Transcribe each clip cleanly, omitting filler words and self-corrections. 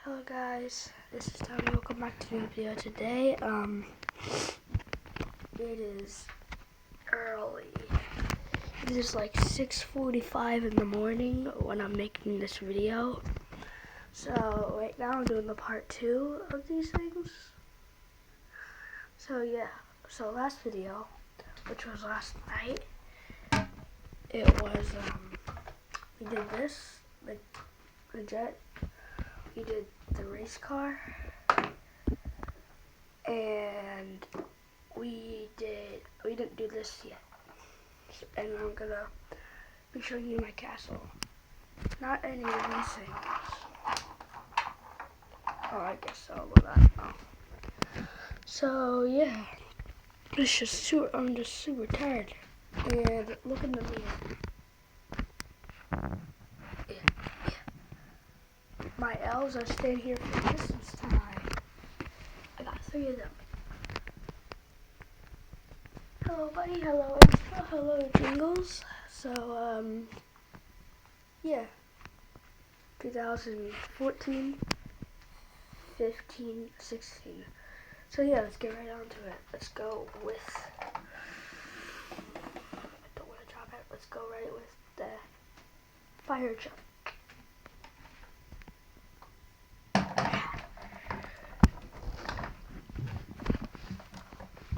Hello guys, this is Tommy. Welcome back to a new video today. It is early. It is like 6:45 in the morning when I'm making this video. So right now I'm doing the part 2 of these things. So yeah, so last video, which was last night, it was, we did this, the jet. We did the race car, and we didn't do this yet. And I'm gonna be showing you my castle. Not any of these things. Oh, I guess so. With that. Oh. So yeah, I'm just super tired. And look in the mirror. Yeah. My elves are staying here for Christmas time. I got 3 of them. Hello, buddy. Hello. Hello, Jingles. So, yeah. 2014, 15, 16. So, yeah, let's get right on to it. Let's go with... I don't want to drop it. Let's go right with the fire truck.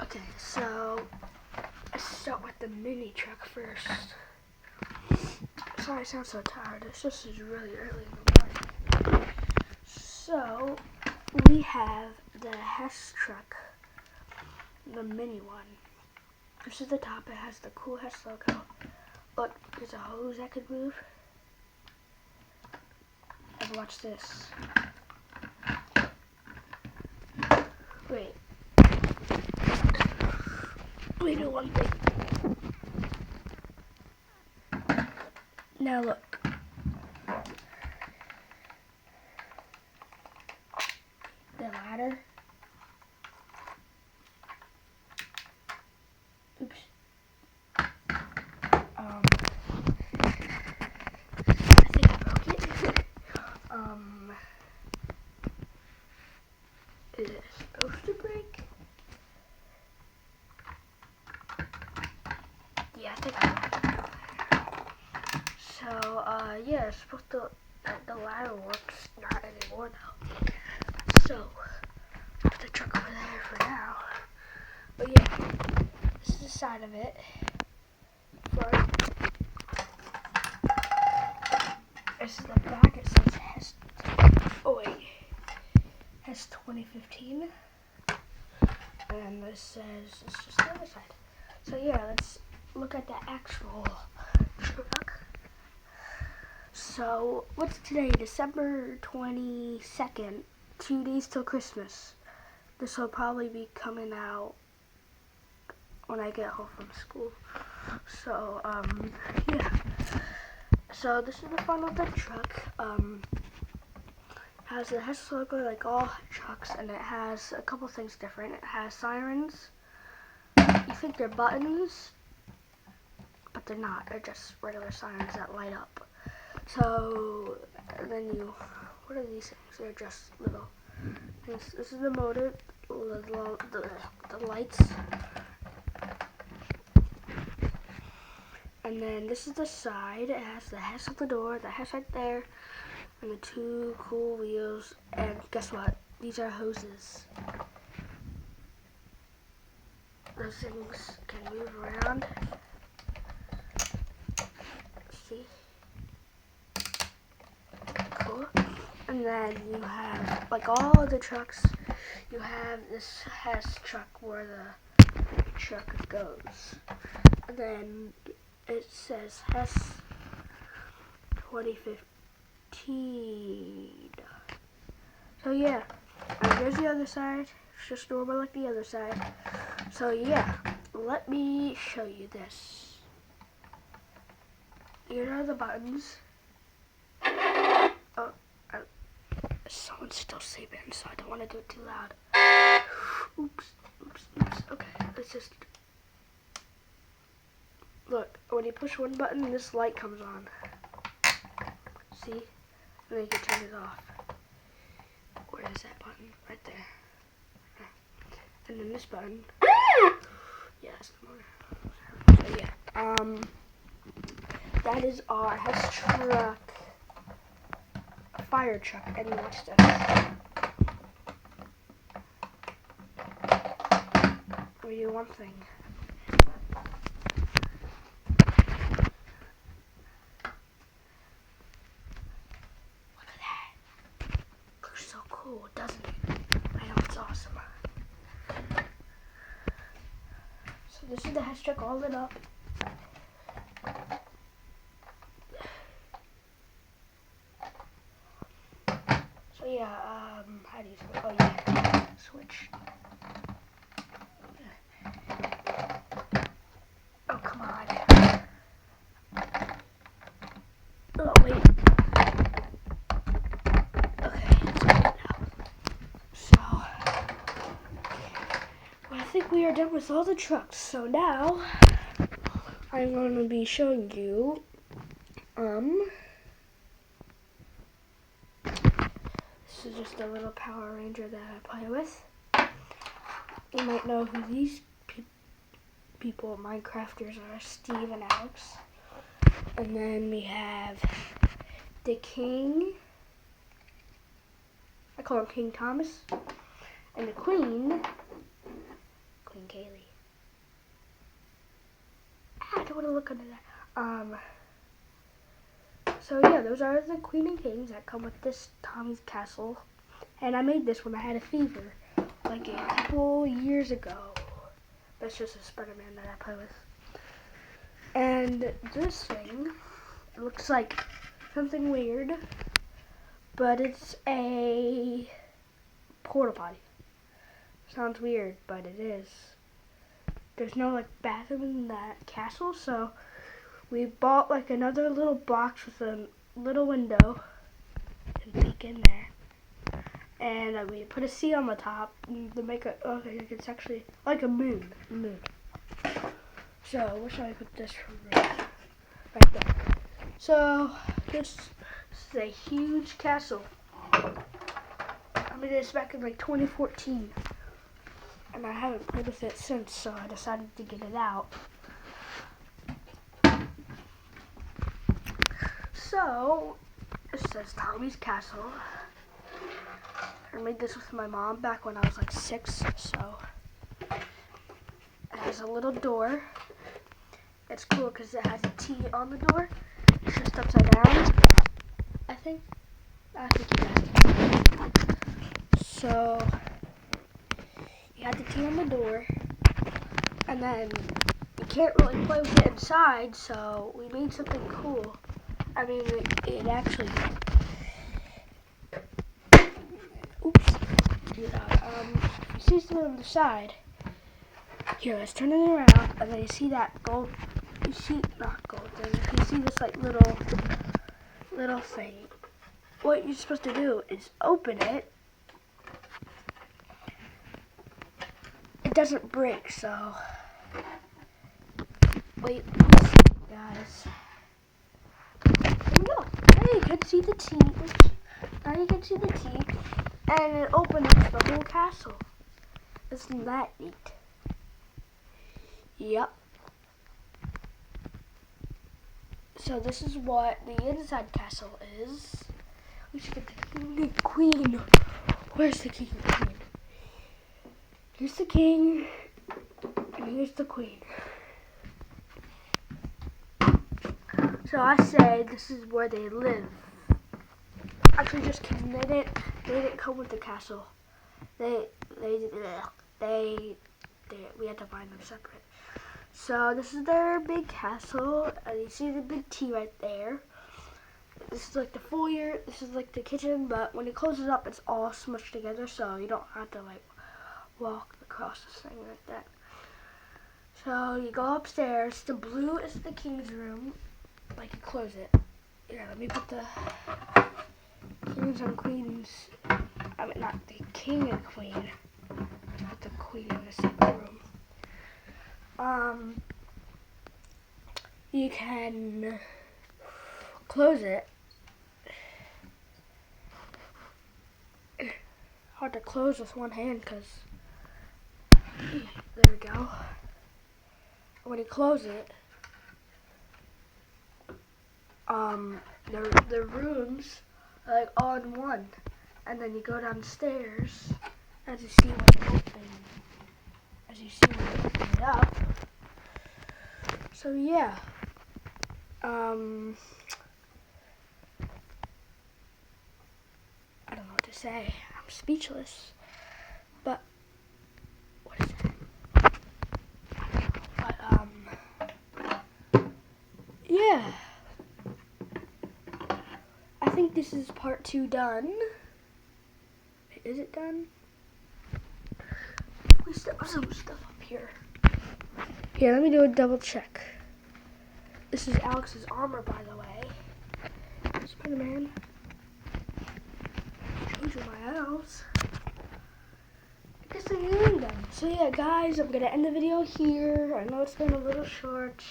Okay, so let's start with the mini truck first. Sorry I sound so tired. It's just really early in the morning. So we have the Hess truck, the mini one. This is the top. It has the cool Hess logo. Look, there's a hose that could move. And watch this. Wait. Let me do one thing. Now look. The ladder. Oops. I think I broke it. Is it supposed to break? Yeah, I think I broke it. So, yeah, it's supposed to, the ladder works not anymore now. So, I have the truck over there for now. But yeah, this is the side of it. Front. This is the back. It says Hess. Oh wait, Hess 2015. And this says it's just the other side. So yeah, let's look at the actual truck. So what's today? December 22nd. 2 days till Christmas. This will probably be coming out when I get home from school. So yeah. So this is the front of the truck. Has the Hess logo like all trucks, and it has a couple things different. It has sirens. You think they're buttons, but they're not. They're just regular sirens that light up. So then what are these things? They're just little things. This is the motor, the lights. And then this is the side. It has the Hess at the door, the Hess right there, and the 2 cool wheels. And guess what? These are hoses. Those things can move around. See? Cool. And then you have, like all of the trucks, you have this Hess truck where the truck goes. And then it says Hess 2015. So yeah, and there's the other side. It's just normal like the other side. So yeah, let me show you this. Here are the buttons. Oh, someone's still sleeping, so I don't want to do it too loud. Oops. Okay, let's just... Look, when you push one button, this light comes on. See? And then you can turn it off. right there. And then this button. Yes, the motor. So yeah. That is our Hess truck, fire truck, and watch this. We do one thing. Look at that. Looks so cool, doesn't it? I know, it's awesome. So this is the Hess truck all lit up. So yeah, how do you switch? Oh yeah, switch. Oh, come on. Oh, wait. Okay, it's good now. So, I think we are done with all the trucks. So now, I'm going to be showing you, this is just a little Power Ranger that I play with. You might know who these people, Minecrafters, are, Steve and Alex. And then we have the King. I call him King Thomas. And the Queen, Queen Kaylee. I don't want to look under that. So yeah, those are the Queen and Kings that come with this Tommy's Castle. And I made this when I had a fever, like a couple years ago. That's just a Spider-Man that I play with. And this thing, it looks like something weird, but it's a porta potty. Sounds weird, but it is. There's no like bathroom in that castle, so we bought like another little box with a little window and peek in there. And we put a sea on the top to make it, okay, it's actually like a moon. So, where should I put this right there? So, this is a huge castle. I made this back in like 2014. And I haven't played with it since, so I decided to get it out. So, it says Tommy's Castle. I made this with my mom back when I was like 6, so it has a little door. It's cool because it has a T on the door. It's just upside down, I think yeah. So, you have the T on the door, and then you can't really play with it inside, so we made something cool. I mean, it actually, oops, you see something on the side. Here, let's turn it around, and then you see that gold, not gold thing, you see this like little thing. What you're supposed to do is open it. It doesn't break, so, wait, guys. There we go. Now you can see the T, and it opens the whole castle. Isn't that neat? Yep. So this is what the inside castle is. We should get the king and queen. Where's the king and queen? Here's the king, and here's the queen. So I say this is where they live. Actually, just kidding. They didn't come with the castle. We had to find them separate. So this is their big castle, and you see the big T right there. This is like the foyer, this is like the kitchen, but when it closes up, it's all smushed together, so you don't have to like walk across this thing like that. So you go upstairs. The blue is the king's room. Like you close it. Here, let me put the kings and queens. I mean, not the king and queen. Let's put the queen in the second room. You can close it. hard to close with one hand because there we go. When you close it, the rooms are like all in one, and then you go downstairs as you see when you open it up. So yeah, I don't know what to say. I'm speechless. But what is that? But yeah. I think this is part 2 done. Wait, is it done? We still have some stuff up here. Here, let me do a double check. This is Alex's armor, by the way. Spider-Man. Showed you my house. I guess I am done. So yeah, guys, I'm gonna end the video here. I know it's been a little short.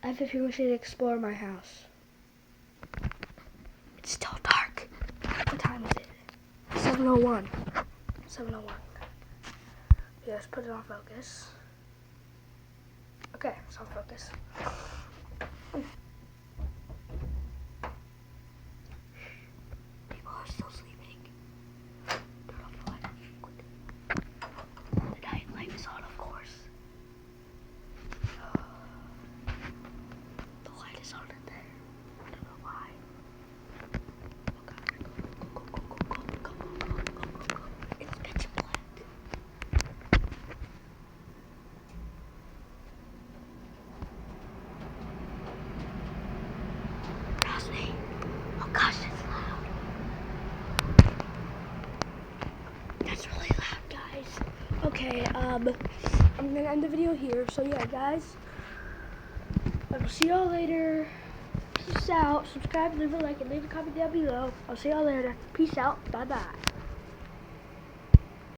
I have a feeling we should explore my house. It's still dark. What time is it? 7:01. 7:01. Yeah, let's put it on focus. Okay, it's on focus. People are still sleeping. Turn off the light. Quick. The night light is on, of course. The light is on in there. I don't know why. Go. It's pitch black. Trust me. Oh gosh, that's loud. That's really loud, guys. Okay, I'm gonna end the video here. So yeah, guys, I will see y'all later. Peace out. Subscribe, leave a like, and leave a comment down below. I'll see y'all later. Peace out. Bye-bye.